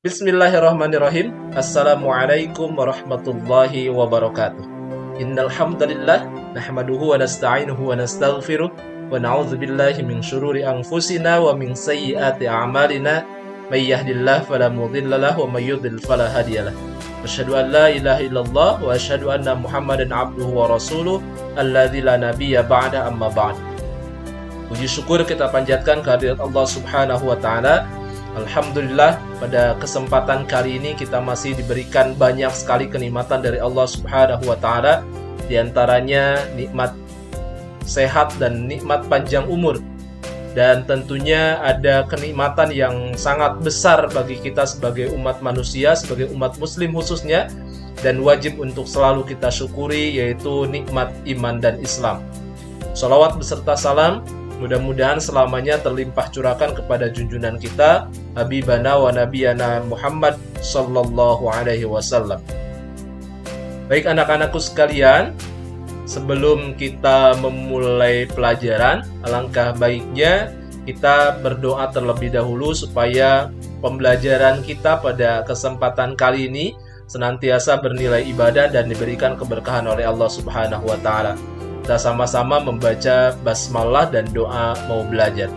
Bismillahirrahmanirrahim. Assalamualaikum warahmatullahi wabarakatuh. Innal hamdalillah nahmaduhu wa nasta'inuhu wa nastaghfiruh wa na'udzu billahi min syururi anfusina wa min sayyiati a'malina. May yahdihillahu fala mudilla lahu wa may yudlil fala hadiyalah. Asyhadu an la ilaha illallah wa asyhadu anna Muhammadan abduhu wa rasuluh alladzi la nabiyya ba'da amma ba'd. Puji syukur kita panjatkan kehadirat Allah Subhanahu wa taala. Alhamdulillah, pada kesempatan kali ini kita masih diberikan banyak sekali kenikmatan dari Allah Subhanahu wa taala, di antaranya nikmat sehat dan nikmat panjang umur. Dan tentunya ada kenikmatan yang sangat besar bagi kita sebagai umat manusia, sebagai umat muslim khususnya, dan wajib untuk selalu kita syukuri, yaitu nikmat iman dan Islam. Shalawat beserta salam mudah-mudahan selamanya terlimpah curahkan kepada junjungan kita, Habibana wa Nabiyana Muhammad Sallallahu Alaihi Wasallam. Baik anak-anakku sekalian, sebelum kita memulai pelajaran, alangkah baiknya kita berdoa terlebih dahulu supaya pembelajaran kita pada kesempatan kali ini senantiasa bernilai ibadah dan diberikan keberkahan oleh Allah Subhanahu wa taala. Kita sama-sama membaca basmalah dan doa mau belajar.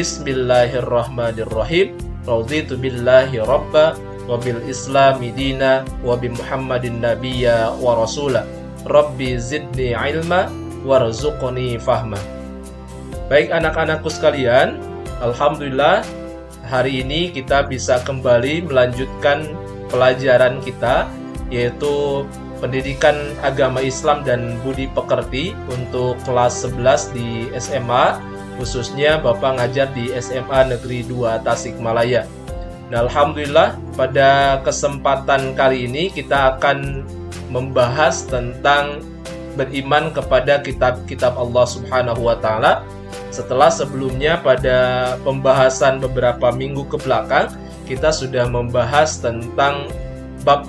Bismillahirrahmanirrahim. Raditu billahi rabba wa bil islami dina wa bi Muhammadin nabiyya wa rasula. Rabbi zidni ilma warzuqni fahma. Baik anak-anakku sekalian, alhamdulillah hari ini kita bisa kembali melanjutkan pelajaran kita, yaitu Pendidikan Agama Islam dan Budi Pekerti untuk kelas 11 di SMA, khususnya Bapak ngajar di SMA Negeri 2 Tasikmalaya. Nah, alhamdulillah pada kesempatan kali ini kita akan membahas tentang beriman kepada kitab-kitab Allah Subhanahu wa taala. Setelah sebelumnya pada pembahasan beberapa minggu ke belakang kita sudah membahas tentang bab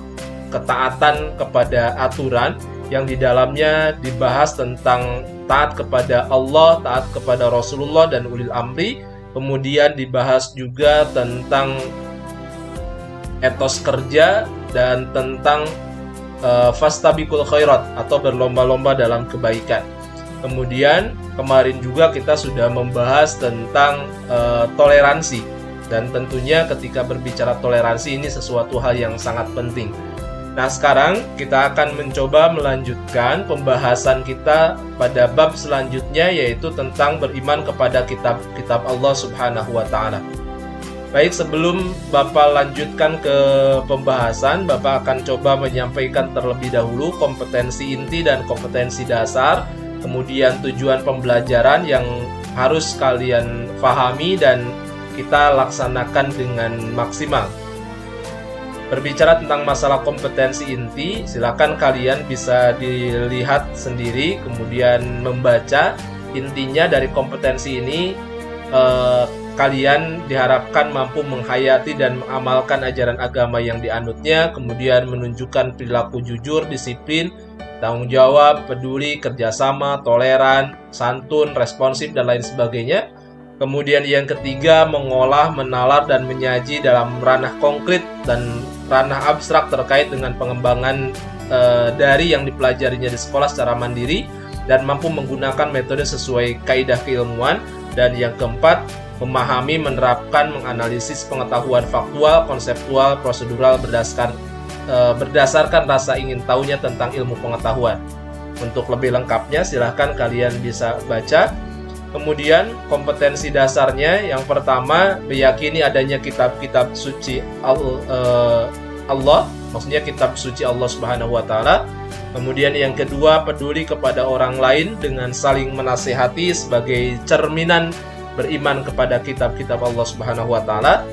ketaatan kepada aturan yang di dalamnya dibahas tentang taat kepada Allah, taat kepada Rasulullah dan ulil amri. Kemudian dibahas juga tentang etos kerja dan tentang fastabiqul khairat atau berlomba-lomba dalam kebaikan. Kemudian kemarin juga kita sudah membahas tentang toleransi, dan tentunya ketika berbicara toleransi ini sesuatu hal yang sangat penting. Nah, sekarang kita akan mencoba melanjutkan pembahasan kita pada bab selanjutnya, yaitu tentang beriman kepada kitab-kitab Allah Subhanahu wa taala. Baik, sebelum Bapak lanjutkan ke pembahasan, Bapak akan coba menyampaikan terlebih dahulu kompetensi inti dan kompetensi dasar, kemudian tujuan pembelajaran yang harus kalian pahami dan kita laksanakan dengan maksimal. Berbicara tentang masalah kompetensi inti, silakan kalian bisa dilihat sendiri, kemudian membaca. Intinya dari kompetensi ini, kalian diharapkan mampu menghayati dan mengamalkan ajaran agama yang dianutnya, kemudian menunjukkan perilaku jujur, disiplin, tanggung jawab, peduli, kerjasama, toleran, santun, responsif, dan lain sebagainya. Kemudian yang ketiga, mengolah, menalar, dan menyaji dalam ranah konkret dan ranah abstrak terkait dengan pengembangan dari yang dipelajarinya di sekolah secara mandiri dan mampu menggunakan metode sesuai kaidah keilmuan. Dan yang keempat, memahami, menerapkan, menganalisis pengetahuan faktual, konseptual, prosedural berdasarkan rasa ingin tahunya tentang ilmu pengetahuan. Untuk lebih lengkapnya silahkan kalian bisa baca. Kemudian kompetensi dasarnya, yang pertama, meyakini adanya kitab-kitab suci Allah, maksudnya kitab suci Allah Subhanahu wa taala. Kemudian yang kedua, peduli kepada orang lain dengan saling menasehati sebagai cerminan beriman kepada kitab-kitab Allah Subhanahu wa taala.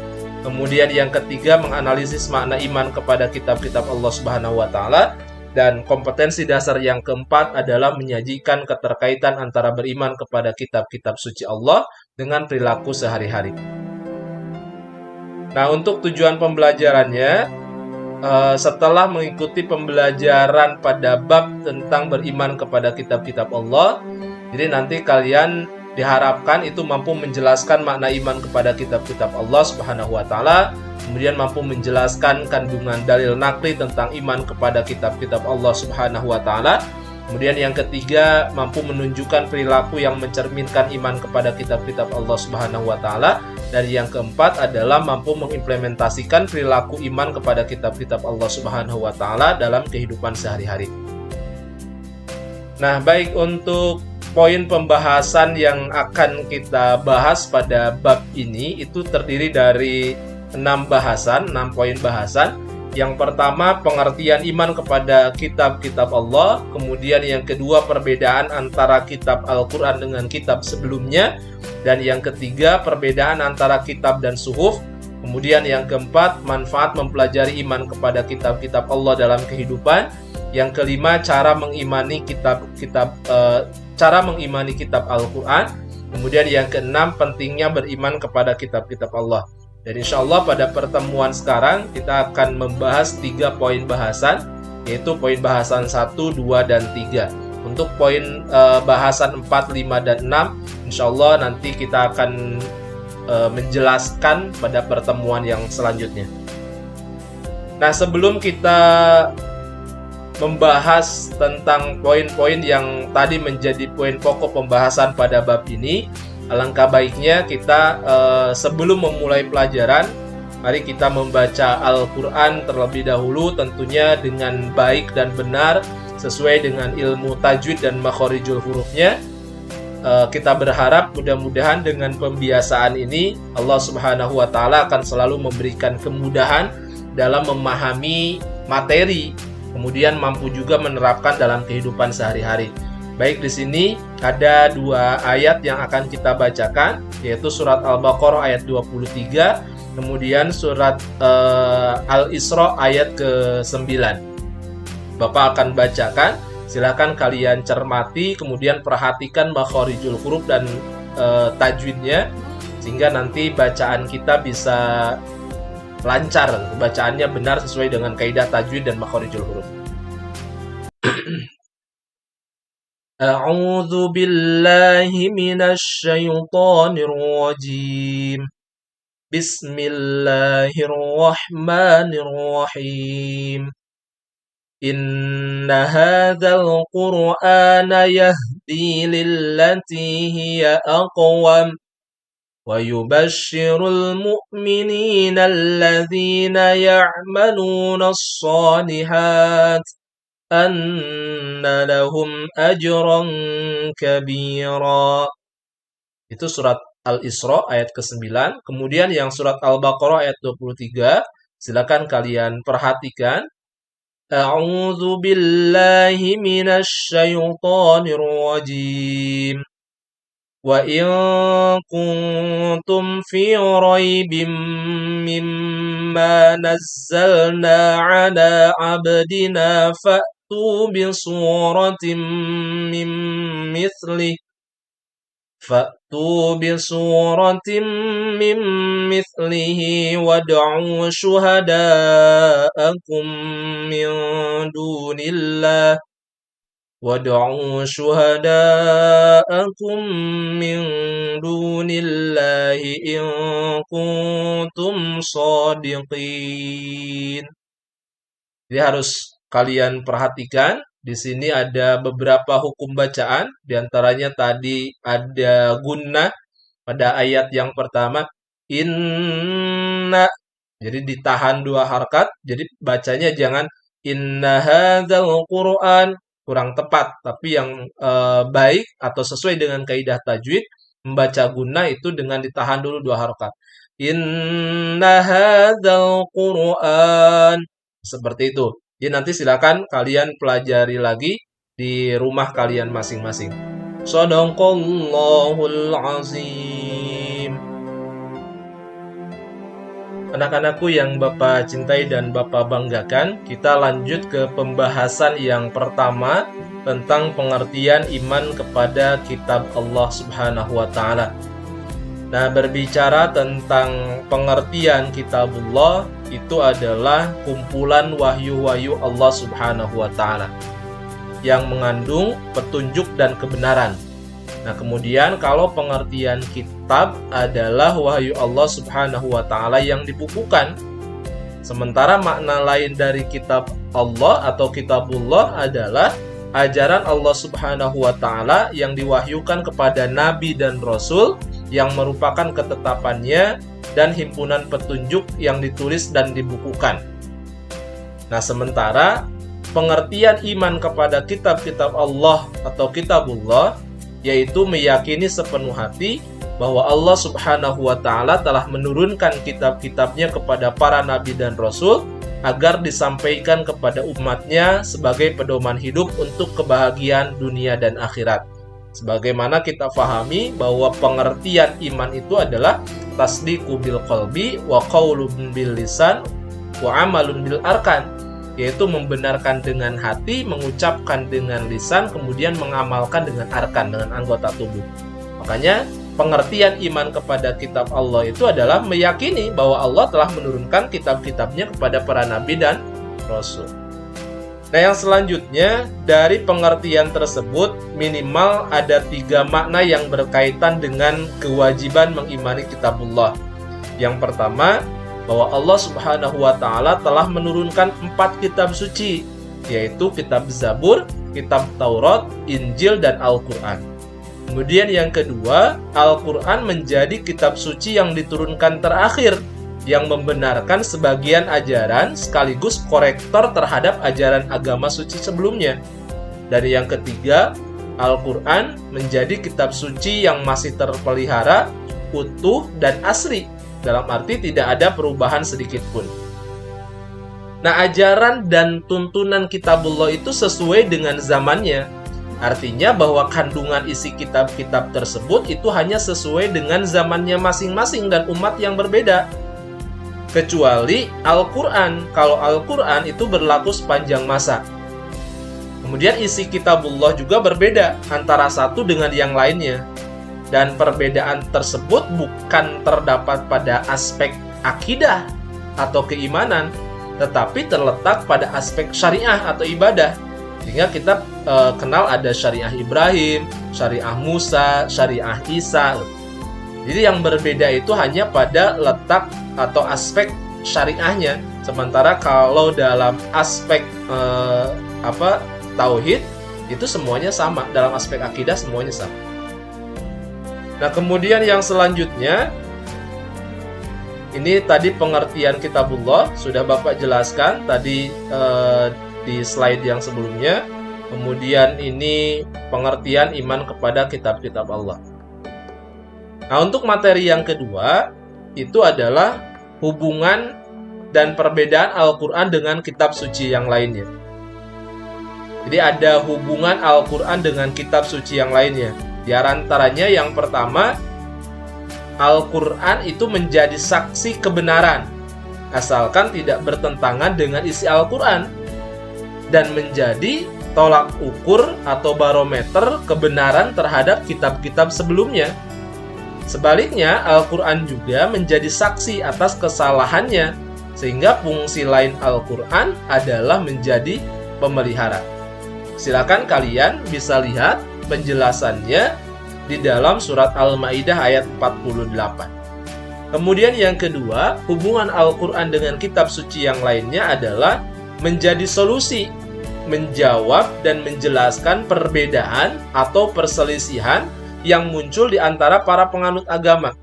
Kemudian yang ketiga, menganalisis makna iman kepada kitab-kitab Allah Subhanahu wa taala. Dan kompetensi dasar yang keempat adalah menyajikan keterkaitan antara beriman kepada kitab-kitab suci Allah dengan perilaku sehari-hari. Nah, untuk tujuan pembelajarannya, setelah mengikuti pembelajaran pada bab tentang beriman kepada kitab-kitab Allah, jadi nanti kalian diharapkan itu mampu menjelaskan makna iman kepada kitab-kitab Allah Subhanahu wa taala, kemudian mampu menjelaskan kandungan dalil nakli tentang iman kepada kitab-kitab Allah Subhanahu wa taala. Kemudian yang ketiga, mampu menunjukkan perilaku yang mencerminkan iman kepada kitab-kitab Allah Subhanahu wa taala. Dan yang keempat adalah mampu mengimplementasikan perilaku iman kepada kitab-kitab Allah Subhanahu wa taala dalam kehidupan sehari-hari. Nah, baik, untuk poin pembahasan yang akan kita bahas pada bab ini itu terdiri dari 6 poin bahasan. Yang pertama, pengertian iman kepada kitab-kitab Allah. Kemudian yang kedua, perbedaan antara kitab Al-Quran dengan kitab sebelumnya. Dan yang ketiga, perbedaan antara kitab dan suhuf. Kemudian yang keempat, manfaat mempelajari iman kepada kitab-kitab Allah dalam kehidupan. Yang kelima, cara mengimani kitab Al-Quran. Kemudian yang keenam, pentingnya beriman kepada kitab-kitab Allah. Dan insya Allah pada pertemuan sekarang kita akan membahas 3 poin bahasan, yaitu poin bahasan 1, 2, dan 3. Untuk poin bahasan 4, 5, dan 6, insya Allah nanti kita akan menjelaskan pada pertemuan yang selanjutnya. Nah, sebelum kita membahas tentang poin-poin yang tadi menjadi poin pokok pembahasan pada bab ini, alangkah baiknya kita sebelum memulai pelajaran, mari kita membaca Al-Quran terlebih dahulu, tentunya dengan baik dan benar sesuai dengan ilmu tajwid dan makhorijul hurufnya. Kita berharap mudah-mudahan dengan pembiasaan ini Allah Subhanahu wa taala akan selalu memberikan kemudahan dalam memahami materi, kemudian mampu juga menerapkan dalam kehidupan sehari-hari. Baik, di sini ada 2 ayat yang akan kita bacakan, yaitu surat Al-Baqarah ayat 23, kemudian surat Al-Isra ayat ke-9. Bapak akan bacakan, silakan kalian cermati, kemudian perhatikan makhorijul huruf dan tajwidnya, sehingga nanti bacaan kita bisa lancar, bacaannya benar sesuai dengan kaidah tajwid dan makhorijul huruf. A'udzu billahi minasy syaithanir rajim. Bismillahirrahmanirrahim. Inna hadzal qur'ana yahdi lillati hiya aqwam wa yubashshirul mu'minina alladzina ya'maluna as-shalihat anna lahum ajran kabira. Itu surat Al-Isra ayat ke-9. Kemudian yang surat Al-Baqarah ayat 23, silakan kalian perhatikan. A'udzu billahi minasy syaithanir rajim. Wa in kuntum fi raibim mimma nazzalna 'ala 'abdina fa'tu bi suratin min mithlihi wad'u syuhada'akum min dunillahi in kuntum shadiqin. Jadi harus kalian perhatikan, di sini ada beberapa hukum bacaan, diantaranya tadi ada gunnah pada ayat yang pertama, inna, jadi ditahan 2 harakat, jadi bacanya jangan inna hadzal Qur'an, kurang tepat, tapi yang baik atau sesuai dengan kaidah tajwid, membaca gunnah itu dengan ditahan dulu 2 harakat. Inna hadzal Qur'an, seperti itu. Jadi nanti silakan kalian pelajari lagi di rumah kalian masing-masing. Shadaqallahul azim. Anak-anakku yang Bapak cintai dan Bapak banggakan, kita lanjut ke pembahasan yang pertama tentang pengertian iman kepada kitab Allah Subhanahu wa taala. Nah, berbicara tentang pengertian kitabullah, itu adalah kumpulan wahyu-wahyu Allah Subhanahu wa taala yang mengandung petunjuk dan kebenaran. Nah, kemudian kalau pengertian kitab adalah wahyu Allah Subhanahu wa taala yang dibukukan. Sementara makna lain dari kitab Allah atau kitabullah adalah ajaran Allah Subhanahu wa taala yang diwahyukan kepada nabi dan rasul yang merupakan ketetapannya dan himpunan petunjuk yang ditulis dan dibukukan. Nah, sementara pengertian iman kepada kitab-kitab Allah atau kitabullah yaitu meyakini sepenuh hati bahwa Allah Subhanahu wa taala telah menurunkan kitab-kitabnya kepada para nabi dan rasul agar disampaikan kepada umatnya sebagai pedoman hidup untuk kebahagiaan dunia dan akhirat. Sebagaimana kita fahami bahwa pengertian iman itu adalah tasdiqu bil qalbi wa qaulun bil lisan wa amalun bil arkan, yaitu membenarkan dengan hati, mengucapkan dengan lisan, kemudian mengamalkan dengan arkan, dengan anggota tubuh. Makanya pengertian iman kepada kitab Allah itu adalah meyakini bahwa Allah telah menurunkan kitab-kitabnya kepada para nabi dan rasul. Nah, yang selanjutnya dari pengertian tersebut minimal ada 3 makna yang berkaitan dengan kewajiban mengimani kitabullah. Yang pertama, bahwa Allah Subhanahu wa taala telah menurunkan 4 kitab suci, yaitu kitab Zabur, kitab Taurat, Injil, dan Al-Quran. Kemudian yang kedua, Al-Quran menjadi kitab suci yang diturunkan terakhir, yang membenarkan sebagian ajaran sekaligus korektor terhadap ajaran agama suci sebelumnya. Dan yang ketiga, Al-Quran menjadi kitab suci yang masih terpelihara, utuh, dan asri. Dalam arti tidak ada perubahan sedikit pun. Nah, ajaran dan tuntunan kitabullah itu sesuai dengan zamannya. Artinya bahwa kandungan isi kitab-kitab tersebut itu hanya sesuai dengan zamannya masing-masing dan umat yang berbeda. Kecuali Al-Quran. Kalau Al-Quran itu berlaku sepanjang masa. Kemudian isi kitabullah juga berbeda antara satu dengan yang lainnya. Dan perbedaan tersebut bukan terdapat pada aspek akidah atau keimanan, tetapi terletak pada aspek syariah atau ibadah. Sehingga kita kenal ada syariah Ibrahim, syariah Musa, syariah Isa. Jadi yang berbeda itu hanya pada letak atau aspek syariahnya. Sementara kalau dalam aspek tauhid itu semuanya sama, dalam aspek akidah semuanya sama. Nah, kemudian yang selanjutnya, ini tadi pengertian kitabullah sudah Bapak jelaskan tadi di slide yang sebelumnya. Kemudian ini pengertian iman kepada kitab-kitab Allah. Nah, untuk materi yang kedua, itu adalah hubungan dan perbedaan Al-Quran dengan kitab suci yang lainnya. Jadi ada hubungan Al-Quran dengan kitab suci yang lainnya. Di antaranya yang pertama, Al-Quran itu menjadi saksi kebenaran, asalkan tidak bertentangan dengan isi Al-Quran, dan menjadi tolak ukur atau barometer kebenaran terhadap kitab-kitab sebelumnya. Sebaliknya, Al-Quran juga menjadi saksi atas kesalahannya, sehingga fungsi lain Al-Quran adalah menjadi pemelihara. Silakan kalian bisa lihat penjelasannya di dalam surat Al-Maidah ayat 48. Kemudian yang kedua, hubungan Al-Quran dengan kitab suci yang lainnya adalah menjadi solusi, menjawab dan menjelaskan perbedaan atau perselisihan yang muncul di antara para penganut agama.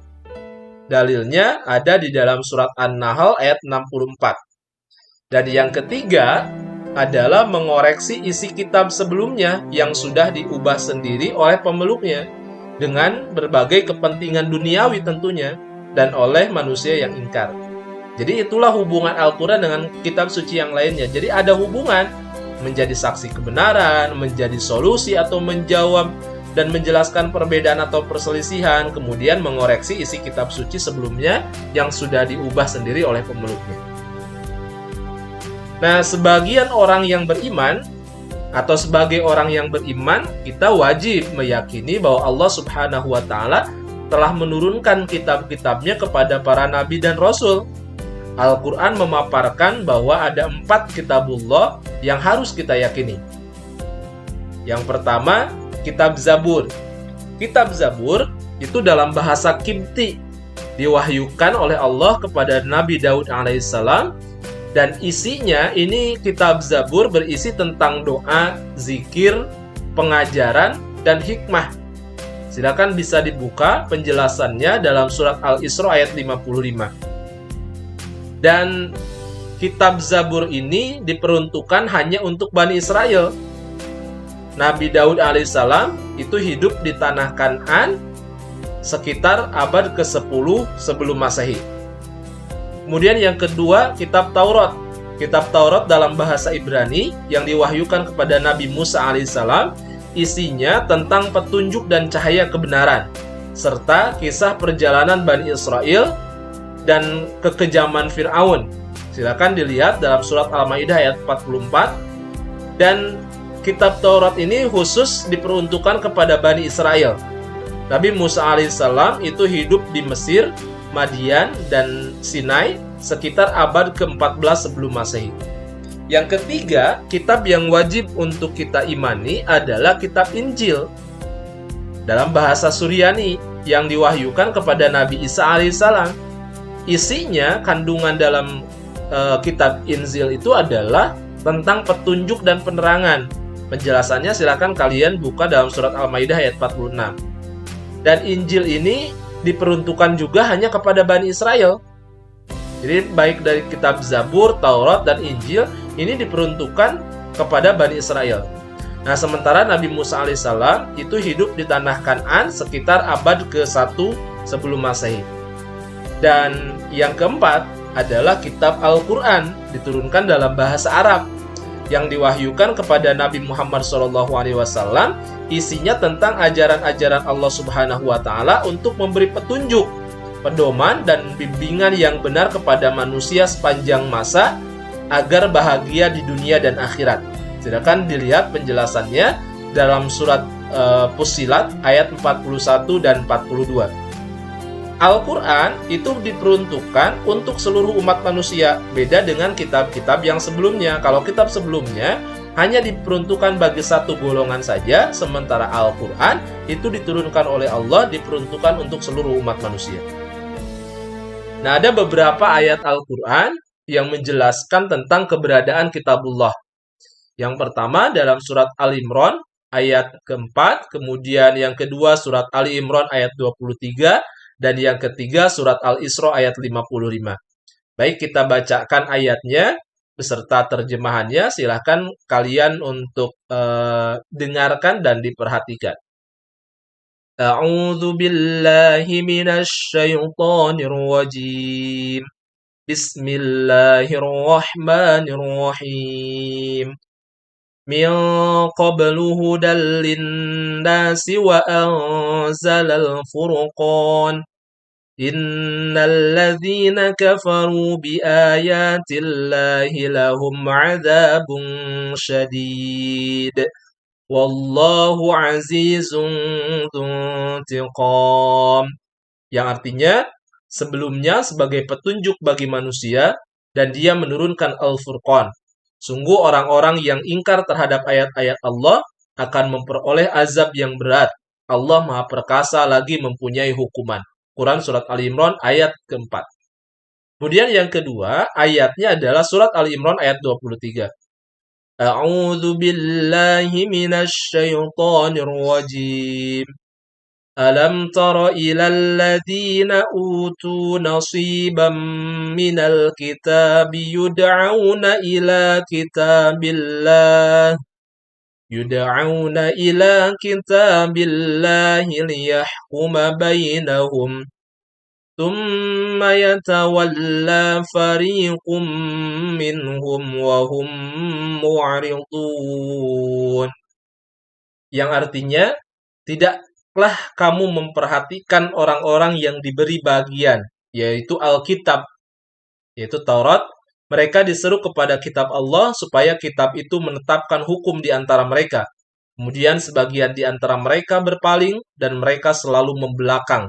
Dalilnya ada di dalam surat An-Nahl ayat 64. Dan yang ketiga adalah mengoreksi isi kitab sebelumnya yang sudah diubah sendiri oleh pemeluknya dengan berbagai kepentingan duniawi tentunya dan oleh manusia yang ingkar. Jadi itulah hubungan Al-Quran dengan kitab suci yang lainnya. Jadi ada hubungan menjadi saksi kebenaran, menjadi solusi atau menjawab dan menjelaskan perbedaan atau perselisihan, kemudian mengoreksi isi kitab suci sebelumnya yang sudah diubah sendiri oleh pemeluknya. Nah, sebagian orang yang beriman atau sebagai orang yang beriman, kita wajib meyakini bahwa Allah Subhanahu wa Ta'ala telah menurunkan kitab-kitabnya kepada para nabi dan rasul. Al-Quran memaparkan bahwa ada 4 kitabullah yang harus kita yakini. Yang pertama, kitab Zabur. Kitab Zabur itu dalam bahasa Kipti, diwahyukan oleh Allah kepada Nabi Daud alaihissalam, dan isinya ini kitab Zabur berisi tentang doa, zikir, pengajaran, dan hikmah. Silakan bisa dibuka penjelasannya dalam surat Al-Isra ayat 55. Dan kitab Zabur ini diperuntukkan hanya untuk Bani Israel. Nabi Daud alaihissalam itu hidup di tanah Kan'an sekitar abad ke-10 sebelum Masehi. Kemudian yang kedua, kitab Taurat. Kitab Taurat dalam bahasa Ibrani yang diwahyukan kepada Nabi Musa alaihissalam, isinya tentang petunjuk dan cahaya kebenaran, serta kisah perjalanan Bani Israel dan kekejaman Fir'aun. Silakan dilihat dalam surat Al-Maidah ayat 44. Dan kitab Taurat ini khusus diperuntukkan kepada Bani Israel. Nabi Musa alaihissalam itu hidup di Mesir, Madian, dan Sinai sekitar abad ke-14 sebelum Masehi. Yang ketiga, kitab yang wajib untuk kita imani adalah kitab Injil dalam bahasa Suryani yang diwahyukan kepada Nabi Isa alaihissalam. Isinya, kandungan dalam kitab Injil itu adalah tentang petunjuk dan penerangan. Penjelasannya silakan kalian buka dalam surat Al-Maidah ayat 46. Dan Injil ini diperuntukkan juga hanya kepada Bani Israel. Jadi baik dari kitab Zabur, Taurat, dan Injil ini diperuntukkan kepada Bani Israel. Nah, sementara Nabi Musa alaihissalam itu hidup di tanah Kan'an sekitar abad ke-1 sebelum Masehi. Dan yang keempat adalah kitab Al-Quran, diturunkan dalam bahasa Arab, yang diwahyukan kepada Nabi Muhammad SAW. Isinya tentang ajaran-ajaran Allah Subhanahu wa Ta'ala untuk memberi petunjuk, pedoman, dan bimbingan yang benar kepada manusia sepanjang masa agar bahagia di dunia dan akhirat. Silakan dilihat penjelasannya dalam surat Fussilat ayat 41 dan 42. Al-Quran itu diperuntukkan untuk seluruh umat manusia, beda dengan kitab-kitab yang sebelumnya. Kalau kitab sebelumnya hanya diperuntukkan bagi satu golongan saja, sementara Al-Quran itu diturunkan oleh Allah, diperuntukkan untuk seluruh umat manusia. Nah, ada beberapa ayat Al-Quran yang menjelaskan tentang keberadaan kitabullah. Yang pertama dalam surat Al-Imran ayat keempat, kemudian yang kedua surat Ali Imran ayat 23, dan yang ketiga surat Al-Isra ayat 55. Baik, kita bacakan ayatnya beserta terjemahannya. Silahkan kalian untuk dengarkan dan diperhatikan. A'udzu billahi minasy syaithanir rajim. Bismillahirrahmanirrahim. Min qablu hudal linnasi wa anzalal furqan. Innal ladzina kafaru bi ayatillahi lahum 'adzabun syadid. Wallahu 'azizun dzuntiqam. Yang artinya, sebelumnya sebagai petunjuk bagi manusia, dan Dia menurunkan Al-Furqan. Sungguh orang-orang yang ingkar terhadap ayat-ayat Allah akan memperoleh azab yang berat. Allah Maha Perkasa lagi mempunyai hukuman. Quran surat Ali Imran ayat keempat. Kemudian yang kedua, ayatnya adalah surat Ali Imran ayat 23. A'udzu billahi minasy syaithanir rajim. Alam tara ilal ladzina utu nasiban minal kitabi yud'auna ila kitabillah liyahkuma bainahum thumma yatawalla fariqum minhum wa hum mu'ridun. Yang artinya, tidaklah kamu memperhatikan orang-orang yang diberi bagian, yaitu Alkitab, yaitu Taurat. Mereka diseru kepada kitab Allah supaya kitab itu menetapkan hukum di antara mereka. Kemudian sebagian di antara mereka berpaling dan mereka selalu membelakang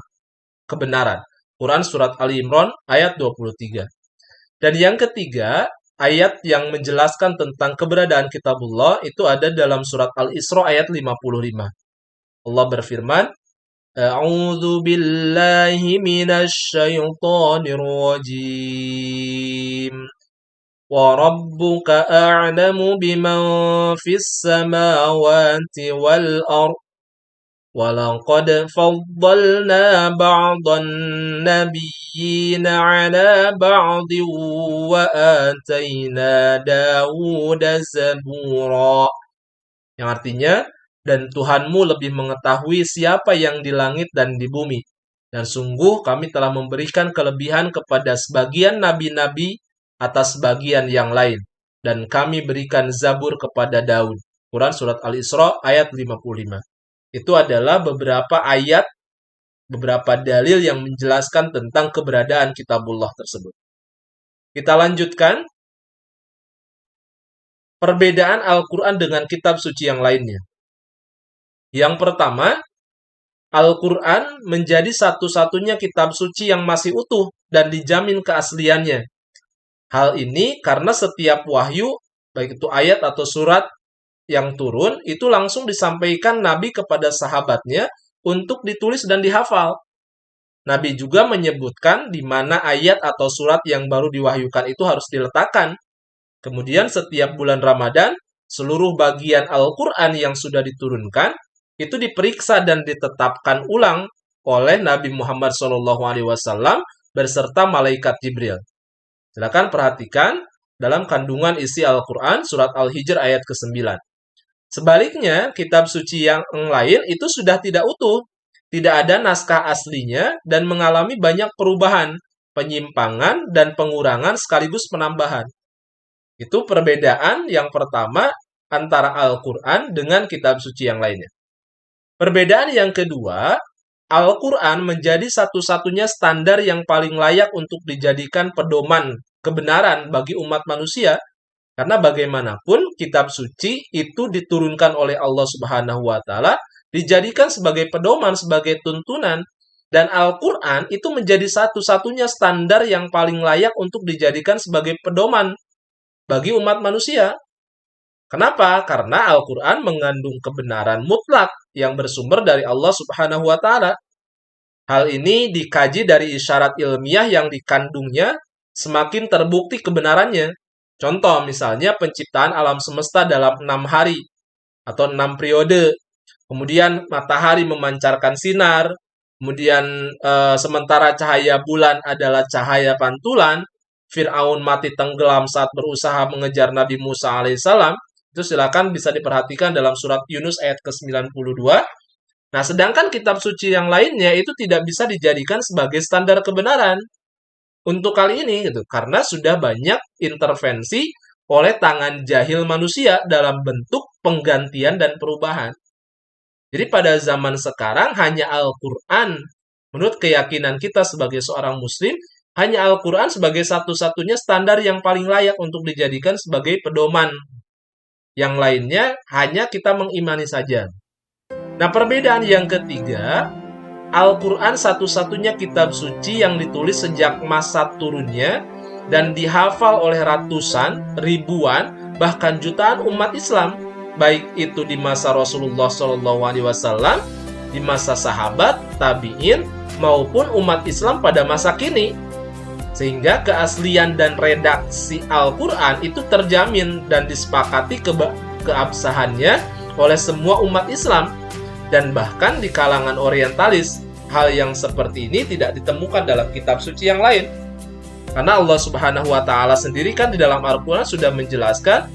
kebenaran. Quran surat Ali Imran ayat 23. Dan yang ketiga, ayat yang menjelaskan tentang keberadaan kitabullah itu ada dalam surat Al-Isra ayat 55. Allah berfirman, A'udzu billahi minasy syaithanir rajim. Wa rabbuka a'lamu biman fis samawati wal ardh. وَلَقَدْ فَضَّلْنَا بَعْضَ النَّبِيِّينَ عَلَى بَعْضٍ وَآتَيْنَا دَاوُودَ زَبُورًا. Yang artinya, dan Tuhanmu lebih mengetahui siapa yang di langit dan di bumi. Dan sungguh kami telah memberikan kelebihan kepada sebagian nabi-nabi atas sebagian yang lain. Dan kami berikan Zabur kepada Daud. Quran Surat Al-Isra ayat 55. Itu adalah beberapa ayat, beberapa dalil yang menjelaskan tentang keberadaan kitabullah tersebut. Kita lanjutkan. Perbedaan Al-Quran dengan kitab suci yang lainnya. Yang pertama, Al-Quran menjadi satu-satunya kitab suci yang masih utuh dan dijamin keasliannya. Hal ini karena setiap wahyu, baik itu ayat atau surat yang turun, itu langsung disampaikan Nabi kepada sahabatnya untuk ditulis dan dihafal. Nabi juga menyebutkan di mana ayat atau surat yang baru diwahyukan itu harus diletakkan. Kemudian setiap bulan Ramadan, seluruh bagian Al-Quran yang sudah diturunkan, itu diperiksa dan ditetapkan ulang oleh Nabi Muhammad SAW berserta malaikat Jibril. Silakan perhatikan dalam kandungan isi Al-Quran, surat Al-Hijr ayat ke-9. Sebaliknya, kitab suci yang lain itu sudah tidak utuh, tidak ada naskah aslinya, dan mengalami banyak perubahan, penyimpangan, dan pengurangan sekaligus penambahan. Itu perbedaan yang pertama antara Al-Quran dengan kitab suci yang lainnya. Perbedaan yang kedua, Al-Quran menjadi satu-satunya standar yang paling layak untuk dijadikan pedoman kebenaran bagi umat manusia. Karena bagaimanapun kitab suci itu diturunkan oleh Allah Subhanahu wa taala, dijadikan sebagai pedoman, sebagai tuntunan, dan Al-Qur'an itu menjadi satu-satunya standar yang paling layak untuk dijadikan sebagai pedoman bagi umat manusia. Kenapa? Karena Al-Qur'an mengandung kebenaran mutlak yang bersumber dari Allah Subhanahu wa taala. Hal ini dikaji dari isyarat ilmiah yang dikandungnya, semakin terbukti kebenarannya. Contoh misalnya penciptaan alam semesta dalam 6 hari atau 6 periode. Kemudian matahari memancarkan sinar. Kemudian sementara cahaya bulan adalah cahaya pantulan. Fir'aun mati tenggelam saat berusaha mengejar Nabi Musa alaihissalam. Itu silakan bisa diperhatikan dalam surat Yunus ayat ke-92. Nah, sedangkan kitab suci yang lainnya itu tidak bisa dijadikan sebagai standar kebenaran. Untuk kali ini gitu, karena sudah banyak intervensi oleh tangan jahil manusia dalam bentuk penggantian dan perubahan. Jadi pada zaman sekarang hanya Al-Quran, menurut keyakinan kita sebagai seorang muslim, hanya Al-Quran sebagai satu-satunya standar yang paling layak untuk dijadikan sebagai pedoman. Yang lainnya hanya kita mengimani saja. Nah, perbedaan yang ketiga, Al-Quran satu-satunya kitab suci yang ditulis sejak masa turunnya dan dihafal oleh ratusan, ribuan, bahkan jutaan umat Islam, baik itu di masa Rasulullah SAW, di masa sahabat, tabi'in, maupun umat Islam pada masa kini. Sehingga keaslian dan redaksi Al-Quran itu terjamin dan disepakati keabsahannya oleh semua umat Islam. Dan bahkan di kalangan orientalis, hal yang seperti ini tidak ditemukan dalam kitab suci yang lain. Karena Allah Subhanahu wa taala sendiri kan di dalam Al-Qur'an sudah menjelaskan,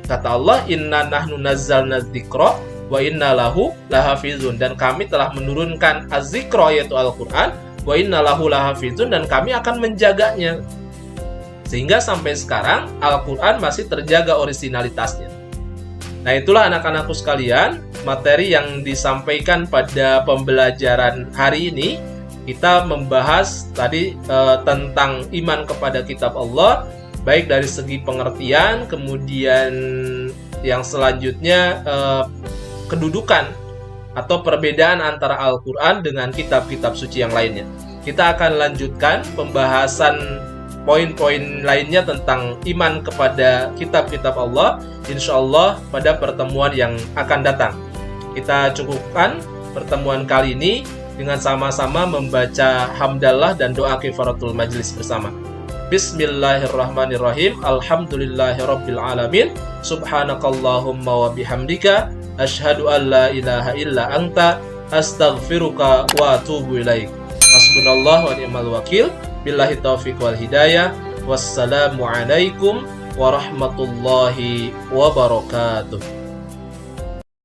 kata Allah, "Inna nahnu nazzalna dzikra wa inna lahu lahafizun." Dan kami telah menurunkan az-zikra yaitu Al-Qur'an, wa inna lahu lahafizun, dan kami akan menjaganya. Sehingga sampai sekarang Al-Qur'an masih terjaga orisinalitasnya. Nah, itulah anak-anakku sekalian, materi yang disampaikan pada pembelajaran hari ini. Kita membahas tadi tentang iman kepada kitab Allah, baik dari segi pengertian, kemudian yang selanjutnya kedudukan atau perbedaan antara Al-Quran dengan kitab-kitab suci yang lainnya. Kita akan lanjutkan pembahasan poin-poin lainnya tentang iman kepada kitab-kitab Allah, insya Allah pada pertemuan yang akan datang. Kita cukupkan pertemuan kali ini. dengan sama-sama membaca hamdalah dan doa kifaratul majlis bersama. Bismillahirrahmanirrahim. Alhamdulillahirabbil alamin. Subhanakallahumma wa bihamdika asyhadu an la ilaha illa anta astaghfiruka wa atubu ilaik. Hasbunallah wa ni'mal wakil. Billahi taufiq wal hidayah. Wassalamualaikum warahmatullahi wabarakatuh.